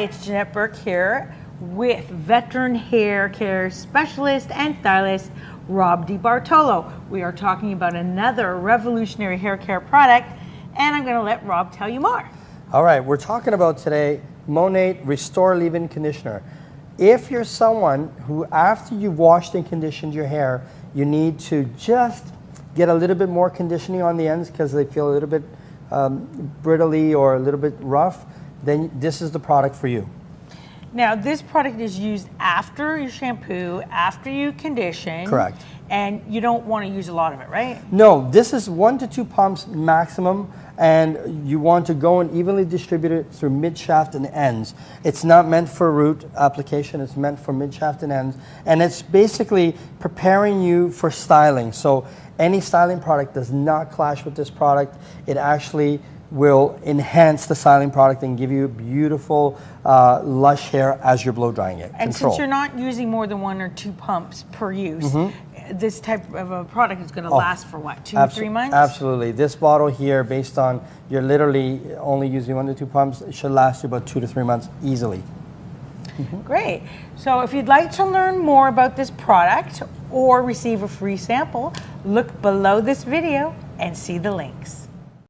it's Jeanette Burke here with veteran hair care specialist and stylist Rob DiBartolo. We are talking about another revolutionary hair care product, and I'm going to let Rob tell you more. All right, we're talking about today Monat Restore Leave-In Conditioner. If you're someone who, after you've washed and conditioned your hair, you need to just get a little bit more conditioning on the ends because they feel a little bit brittly or a little bit rough, then this is the product for you. Now, this product is used after you shampoo, after you condition. Correct. And you don't want to use a lot of it, right? No, this is 1 to 2 pumps maximum, and you want to go and evenly distribute it through mid-shaft and ends. It's not meant for root application, it's meant for mid-shaft and ends, and it's basically preparing you for styling. So any styling product does not clash with this product. It actually will enhance the styling product and give you beautiful, lush hair as you're blow drying it. And since you're not using more than 1 or 2 pumps per use, this type of a product is going to last for what, 2 to 3 months? Absolutely. This bottle here, based on you're literally only using 1 to 2 pumps, it should last you about 2 to 3 months easily. Great. So if you'd like to learn more about this product or receive a free sample, look below this video and see the links.